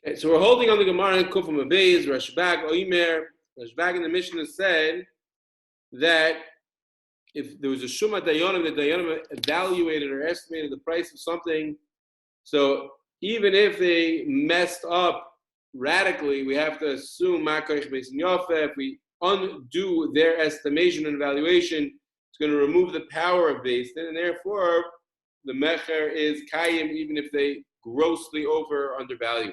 Okay, so we're holding on the Gemara in Kufam Abayz, Rashbag, Oimer. Rashbag in the Mishnah said that if there was a Shuma Dayanim, the Dayanim evaluated or estimated the price of something, so even if they messed up radically, we have to assume Makarich Beis Yafa. If we undo their estimation and evaluation, it's going to remove the power of Beis Din, and therefore the Mecher is Kayim, even if they grossly over or undervalue.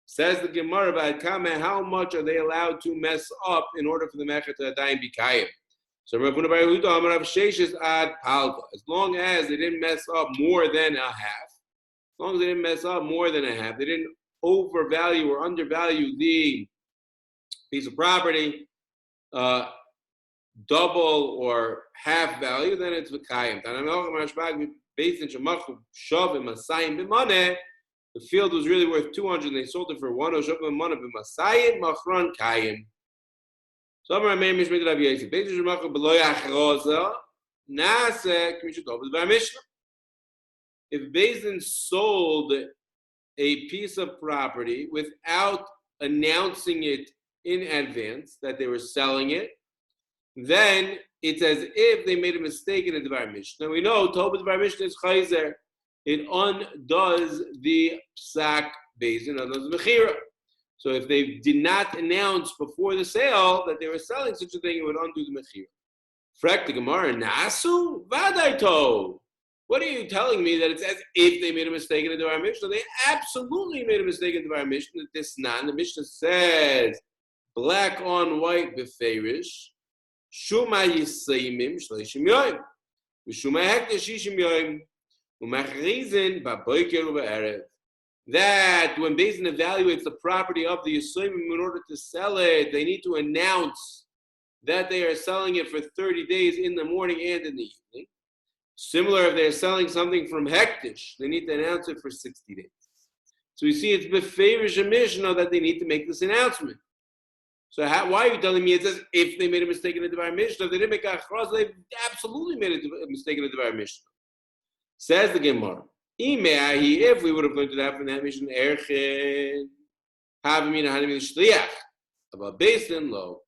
Says the Gemara about Kama, how much are they allowed to mess up in order for the Mecher to Adayim be Kayim? So Rav Huna bar Yehuda Amar Rav Sheshes ad Palga. As long as they didn't mess up more than a half, as long as they didn't mess up more than a half, they didn't overvalue or undervalue the piece of property, double or half value, then it's V'kayim. The field was really worth 200 and they sold it for 1. So if Beis Din sold a piece of property without announcing it in advance that they were selling it, then it's as if they made a mistake in the Dvar Mishnah. Now we know Toba Dvar Mishnah is Chayzer. It undoes the Psak Beis Din, undoes the Mechira. So if they did not announce before the sale that they were selling such a thing, it would undo the Mechira. Frak the Gemara, Nasu Vadaito. What are you telling me that it's as if they made a mistake in the Dvar Mishnah? They absolutely made a mistake in the Dvar Mishnah. This nan, the Mishnah says, black on white beferish, Shuma Yisayimim Shleishim Yoim, Shuma Hekdesh Shishim Yoim. That when Beis Din evaluates the property of the Yisraelim in order to sell it, they need to announce that they are selling it for 30 days in the morning and in the evening. Similar, if they're selling something from Hektish, they need to announce it for 60 days. So we see it's beferish a Mishnah that they need to make this announcement. So why are you telling me it's as if they made a mistake in the Dvar Mishnah? If they didn't make a achraz, they absolutely made a mistake in the Dvar Mishnah. Says the Gemara, if we would have learned that from that mission, about Beis Din lo,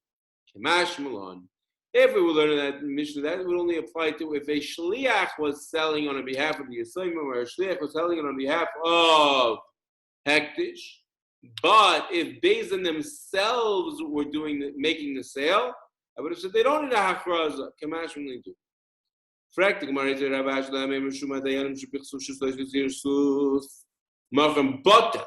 if we were learning that mission, that would only apply to if a shliach was selling on behalf of the Yisayim, or a shliach was selling it on behalf of Hektish. But if Beis Din themselves were making the sale, I would have said they don't need a hachraza. Kamash only do. Frag the Gemara is Rabbi Shlomo Meshuma Dayanim Shepichsu Shus Sus Machem Bota.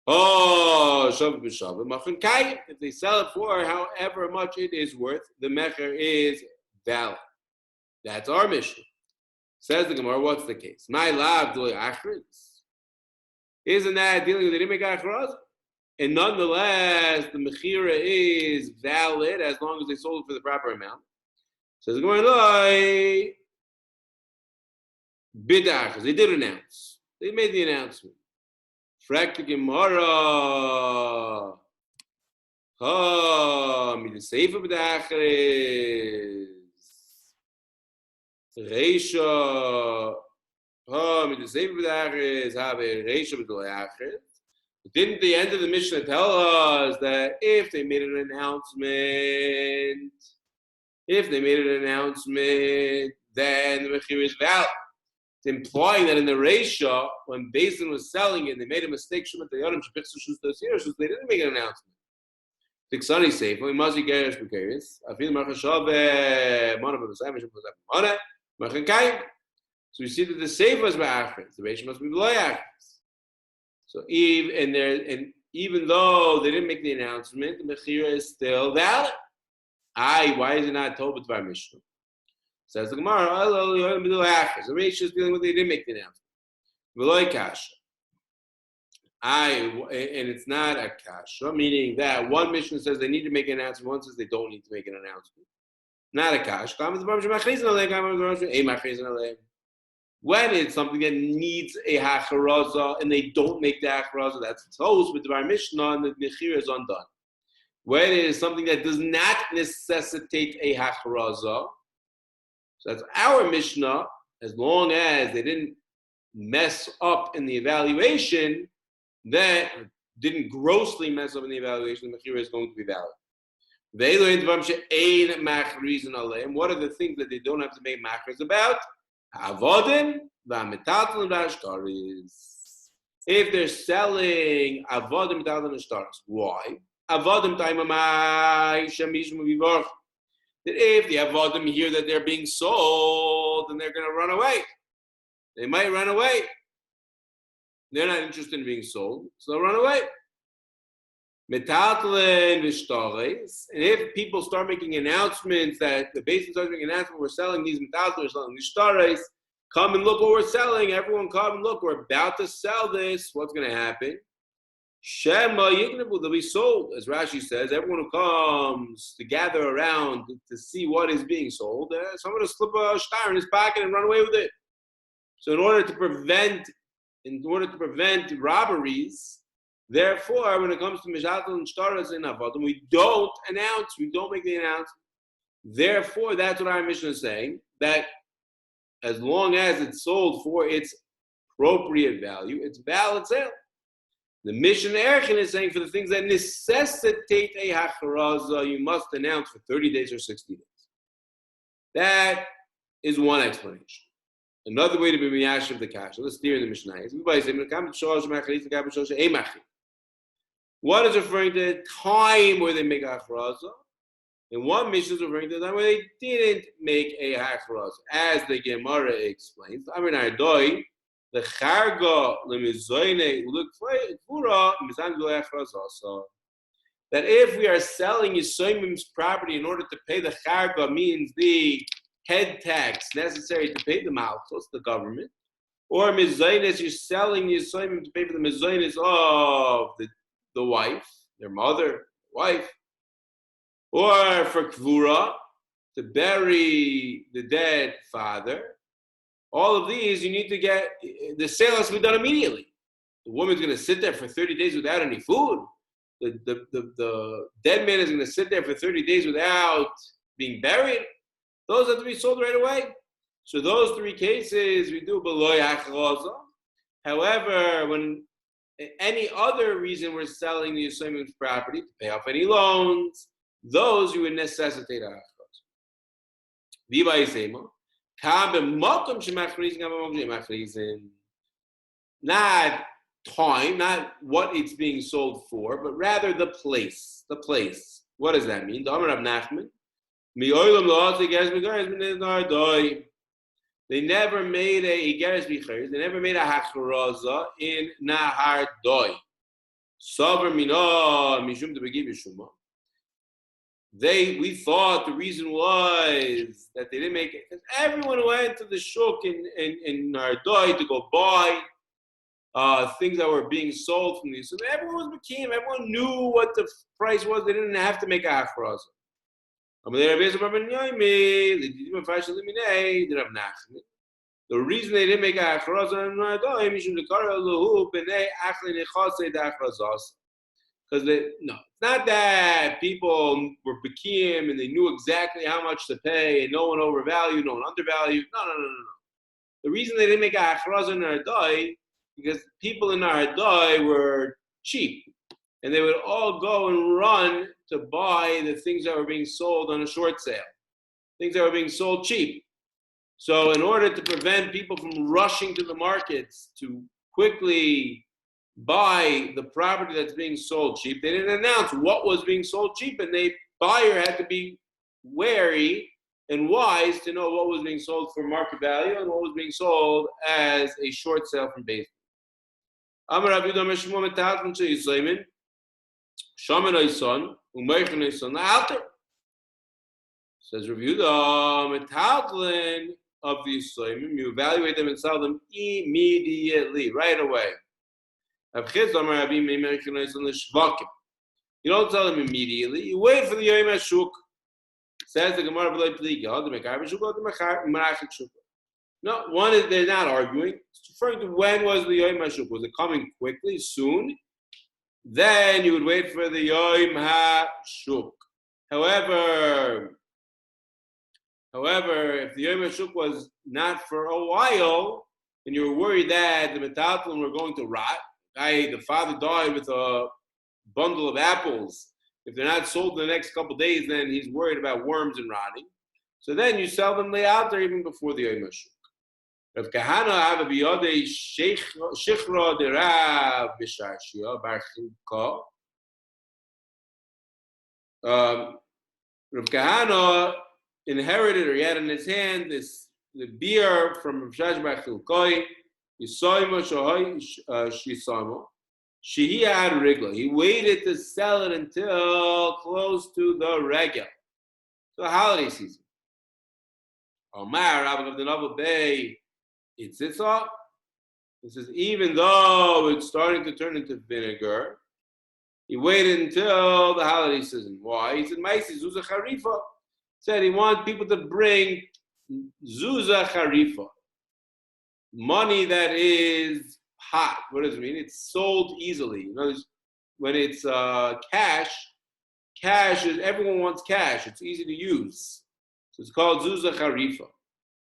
Oh, Shav B'Shav Machem Kayim. If they sell it for however much it is worth, the mecher is valid. That's our mission. Says the Gemara, what's the case? My love doy achritz. Isn't that dealing with the Rimek Achraz? And nonetheless, the mechira is valid as long as they sold it for the proper amount. Says the Gemara, bidach. They did announce. They made the announcement. Frak the Gemara. Mi the sefer b'dachris. Reisha. Mi the sefer b'dachris. Have a reisha b'dachris. Didn't the end of the Mishnah tell us that if they made an announcement, then the mechir is valid? It's implying that in the Reisha, when Beis Din was selling it, they made a mistake. They didn't make an announcement. Tiksani safe. We must be garish Bekius. So we see that the safe was ba'achris. The Reisha must be below achris. So even though they didn't make the announcement, the mechira is still valid. Why is it not told with Dvar Mishnah? Says the Gemara, the Reish is dealing with they didn't make the announcement. V'loi kasha. And it's not a kasha, meaning that one Mishnah says they need to make an announcement, one says they don't need to make an announcement. Not a kasha. When it's something that needs a hacharaza and they don't make the hacharaza, that's toast with Dvar Mishnah and the mechira is undone. When it is something that does not necessitate a hacharaza, so that's our Mishnah, as long as they didn't mess up in the evaluation, that didn't grossly mess up in the evaluation, the mechira is going to be valid. And what are the things that they don't have to make machras about? Avodim v'ametaltalin v'ashtaris. If they're selling avodim metaltalin v'ashtaris, why? Avodim taimamai shemish muvivorch. That if the avodim hear that they're being sold, then they're going to run away. They might run away. They're not interested in being sold, so they'll run away. Metaltalin v'shtaris. And if people start making announcements that the basin starts making announcements, we're selling these metaltalin, we're selling v'shtaris, come and look what we're selling. Everyone come and look. We're about to sell this. What's going to happen? Shema yignabu, they'll be sold. As Rashi says, everyone who comes to gather around to see what is being sold, someone will slip a star in his pocket and run away with it. So in order to prevent robberies, therefore, when it comes to Mishatal and Shtaras and Avodim, we don't announce, we don't make the announcement. Therefore, that's what our mission is saying, that as long as it's sold for its appropriate value, it's valid sale. The mission Erchin is saying for the things that necessitate a hacharaza, you must announce for 30 days or 60 days. That is one explanation. Another way to be miyash of the kasha, let's steer in the Mishnah is what is referring to the time where they make a hacharaza, and one Mishnah is referring to the time where they didn't make a hacharaza. As the Gemara explains, the charga lemizoyne ulukfura mizan gulechrazasa. That if we are selling Yisrael's property in order to pay the charga, means the head tax necessary to pay the malchus, the government, or mizoynes, you're selling Yisrael to pay for the mizoynes of the wife, their mother, wife, or for kvura, to bury the dead father. All of these, you need to get, the sale has to be done immediately. The woman's going to sit there for 30 days without any food. The dead man is going to sit there for 30 days without being buried. Those have to be sold right away. So those three cases, we do beloy hacharaza. However, when any other reason we're selling the Yisrael's property to pay off any loans, those you would necessitate a hacharaza. Viva Yisema. Not time, not what it's being sold for, but rather the place. The place. What does that mean? They never made a igeres bichayr. They never made a hacharaza in Nahar Doi. Savar mina mishum to begin b'shuma. We thought the reason was that they didn't make it because everyone went to the shuk in Nardoi to go buy things that were being sold from these. So everyone was Bekius. Everyone knew what the price was. They didn't have to make a hacharaza. The reason they didn't make a hacharaza in Nardoi because it's not that people were Bekius and they knew exactly how much to pay and no one overvalued, no one undervalued. No. The reason they didn't make a hacharaza in Nardoi because people in Nardoi were cheap and they would all go and run to buy the things that were being sold on a short sale, things that were being sold cheap. So in order to prevent people from rushing to the markets to quickly buy the property that's being sold cheap, they didn't announce what was being sold cheap, and the buyer had to be wary and wise to know what was being sold for market value and what was being sold as a short sale from basement. Says review the metaltalin of the Yisraelim, you evaluate them and sell them immediately, right away. You don't sell them immediately. You wait for the Yom HaShuk. Says the Gemara. No, one is they're not arguing. It's referring to when was the Yom HaShuk. Was it coming quickly, soon? Then you would wait for the Yom HaShuk. However, if the Yom HaShuk was not for a while, and you were worried that the metaltalin were going to rot, the father died with a bundle of apples. If they're not sold in the next couple of days, then he's worried about worms and rotting. So then you sell them lay out there even before the Yom HaShuk. Rav Kahana have a biyodei shichra de Rav b'shashia bar chilka. Rav Kahana inherited, or he had in his hand, the beer from Rav Shashia bar Chilkoi. Yisoyma shisamo. Shehi had rigla. He waited to sell it until close to the regel, so the holiday season. Omar Rabbi of the Novel Bay. It sits up. It says, even though it's starting to turn into vinegar, he waited until the holiday season. Why? He said, Maisi Zuzah Charifa. Said he wanted people to bring Zuzah Charifa. Money that is hot. What does it mean? It's sold easily. In other words, when it's cash is, everyone wants cash. It's easy to use. So it's called Zuzah Charifa.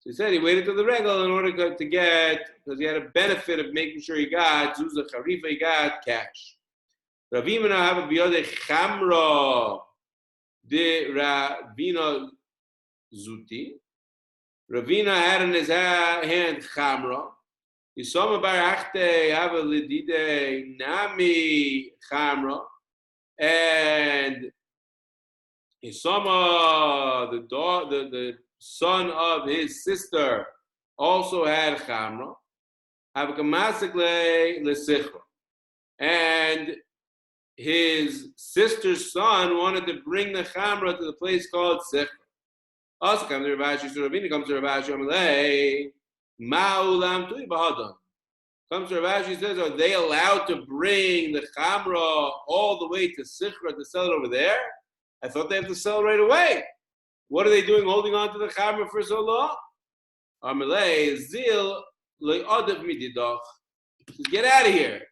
So he said he waited till the regal in order to get, because he had a benefit of making sure he got Zuzah Charifa, he got cash. Ravina have a biyode chamra de Ravina Zuti. Ravina had in his hand chamra. Yisoma bar achte have a lidide nami chamra. And Yisoma, the son of his sister, also had chamra. Have a kamasikle lesichra. And his sister's son wanted to bring the chamra to the place called sichra. Also comes to Rav Ashi, so Ravina comes to Rav Ashi, Amalei, Ma'ulam Tui Bahadam. Comes to Rav Ashi, says, are they allowed to bring the chamra all the way to sichra to sell it over there? I thought they have to sell right away. What are they doing holding on to the chamra for so long? Amalei, Zil, Le'odav Mididach. Get out of here.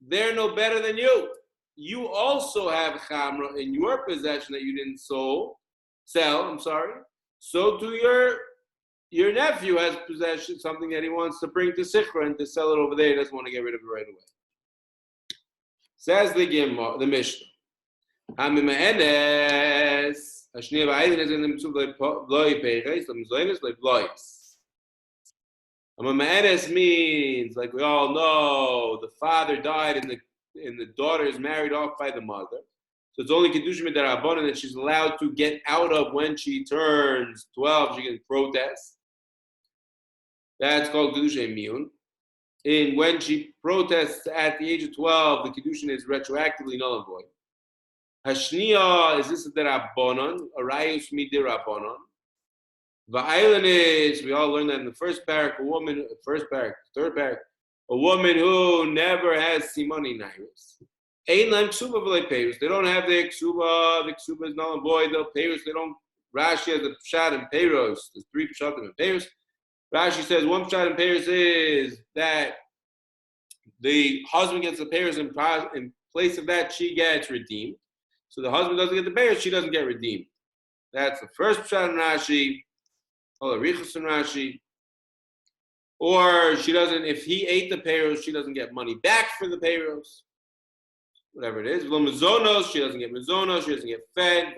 They're no better than you. You also have chamra in your possession that you didn't sell. So to your nephew has possession, something that he wants to bring to Sichra and to sell it over there. He doesn't want to get rid of it right away. Says the Gemara, the Mishnah. Amamenes means, like we all know, the father died and the daughter is married off by the mother. So it's only Kedusha Midarabanan that she's allowed to get out of when she turns 12. She can protest. That's called Kedusha Miyun. And when she protests at the age of 12, the Kedusha is retroactively null and void. Hashniya is this a Derabanan, a Rayus Midirabanan. Va'aylan is, we all learned that in the first parak, third parak, a woman who never has simoni nairis. Ein lam ksuba v'lei peirus. They don't have their ksuba. The ksuba is null and void. The peirus, they don't. Rashi has a pshat in peirus. There's 3 pshatim in peirus. Rashi says one pshat in peirus is that the husband gets the peirus in place of that she gets redeemed. So the husband doesn't get the peirus, she doesn't get redeemed. That's the first pshat in Rashi. Rashi, or she doesn't. If he ate the peirus, she doesn't get money back for the peirus. Whatever it is, she doesn't get mizonos. She doesn't get fed.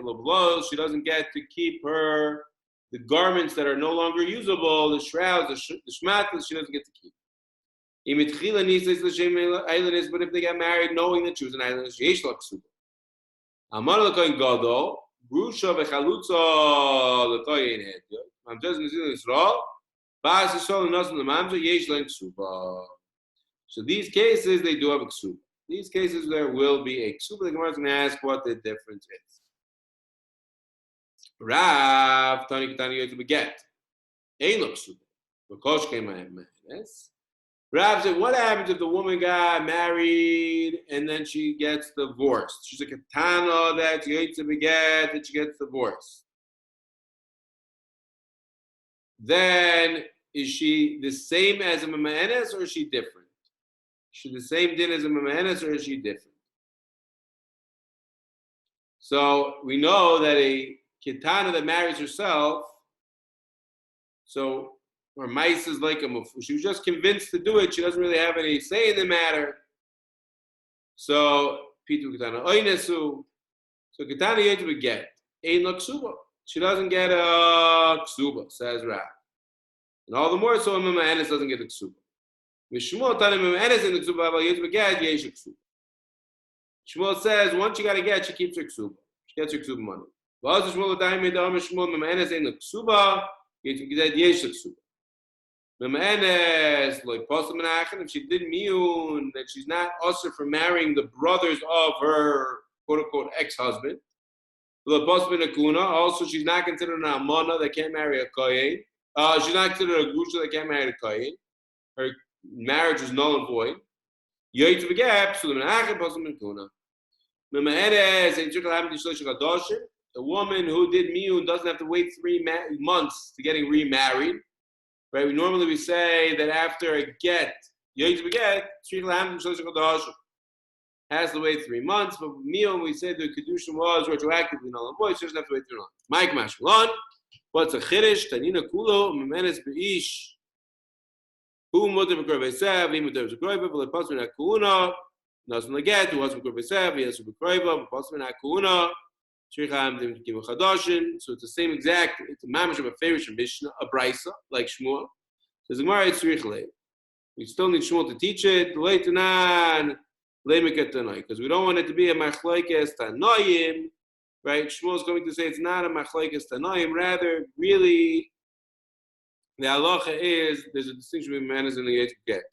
She doesn't get to keep the garments that are no longer usable, the shrouds, the shmatas. She doesn't get to keep. But if they get married, knowing that she was an island, she yesh l'ksuba. Amar l'koyin gadol, grusha v'chalutza l'koyin hediyot. So these cases, they do have a ksuba. These cases, there will be a ksuba. The Gemara is going to ask what the difference is. Rav, Tani Ketani to beget. Ein lo ksuba. V'kosh kein yes. Rav said, what happens if the woman got married and then she gets divorced? She's a katana that she hates to beget, that she gets divorced. Then is she the same as a mamaenes or is she different? Is she the same din as a mamaenes or is she different? So we know that a kitana that marries herself, so or mice is like a mufu. She was just convinced to do it. She doesn't really have any say in the matter. So Pitu Kitana Oinesu. So Kitana Yet we get Ein La Ksuba. She doesn't get a Ksuba, says Rabbi. And all the more so Mima Enes doesn't get a Ksuba. Shmuel Tana Mima Enes in the Ksuba, but Yet we get Yesh Ksuba. Shmuel says once you gotta get, she keeps her Ksuba. She gets her Ksuba money. But also Shmuel Tana Shmuel Mima Enes in the Ksuba, Yet we get Yesh Ksuba. If she did miyun, that she's not usher for marrying the brothers of her quote-unquote ex-husband. Also, she's not considered an almana that can't marry a kohen. She's not considered a grusha that can't marry a kohen. Her marriage is null and void. A woman who did miyun doesn't have to wait 3 months to getting remarried. Right? We say that after a get, has to wait 3 months, but with Miyum we say the Kedushin was retroactively null and void, she doesn't have to wait 3 months. Mike Mashmalon, what's a Chiddush? Tanina Kulo, Memenes Beish, who Mutter Bekroisev, he Mutter Bekroiva, but Pasmin Akuna, Nasan Laget, who was Bekroisev, he has to Bekroiva, Pasmin Akuna, Shricham Dim Chadashin. So it's the same exact, it's a mamash of a favorite Mishnah, a Brisa, like Shmuel. Says the Gemara, it's Shrichlev. We still need Shmuel to teach it. Leitanan, Leimikat Tanoi, because we don't want it to be a Machlokes Tanoim, right? Shmuel is going to say it's not a Machlokes Tanoim. Rather, really, the halacha is there's a distinction between manas and the Yetz Get.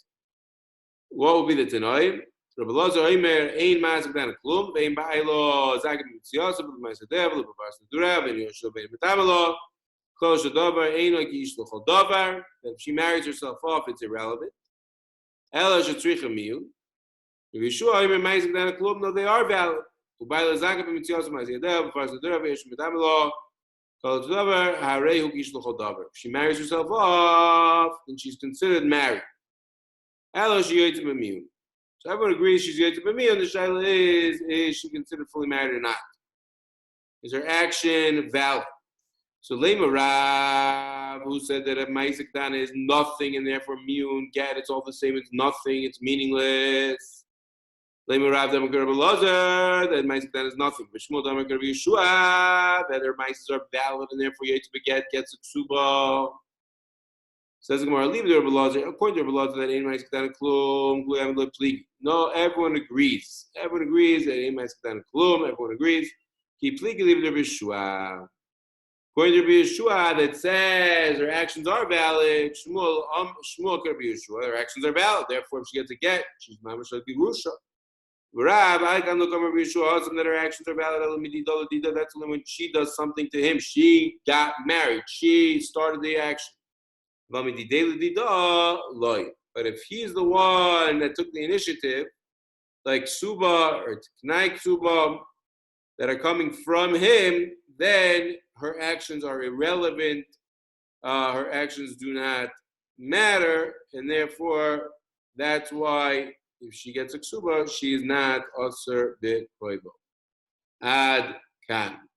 What will be the Tanoim? Rabbi Lazar Omer ein mazik dan klum vein ba'ilo zaken mitziyos but my sedev le bavas durav and Yoshua ben betamelo kol shadavar ein like yishloch davar. That if she marries herself off, it's irrelevant. Ela shetzricha miyu. If Yeshua Omer mazik dan klum, no, they are valid. Ubaylo zaken mitziyos my sedev bavas durav and Yoshua betamelo kol shadavar harehu yishloch davar. If she marries herself off, then she's considered married. Ela sheyotzim miyu. So everyone agrees she's yet to be me, and the shaila is she considered fully married or not? Is her action valid? So Lema Rav, who said that a Ma'aseh Dana is nothing, and therefore miyun get, it's all the same, it's nothing, it's meaningless. Lema Rav Damakar Belazar, that Ma'aseh Dana is nothing. But Shmuel Damakar Yeshua, that her Ma'asehs are valid, and therefore yet to beget gets a ksuba. Says the Gemara, leave the Rabbi Lazar. According to Rabbi Lazar, that ain't Ma'aseh Dana klum, gluyam lo pligi. No, everyone agrees. Everyone agrees that ain't Ma'aseh Dana klum. Everyone agrees. Keep pligi, leave the Rabbi Yeshua. According to Rabbi Yeshua, that says her actions are valid. Shmuel could be Yeshua. Her actions are valid. Therefore, if she gets a get, she's mamash like Gerusha. Rabbi, I can look on Rabbi Yeshua. That her actions are valid. That's only when she does something to him. She got married. She started the action. But if he's the one that took the initiative, like Suba or Tnai Suba, that are coming from him, then her actions are irrelevant. Her actions do not matter, and therefore, that's why if she gets a Suba, she is not Asr Bit Koibo. Ad Kan.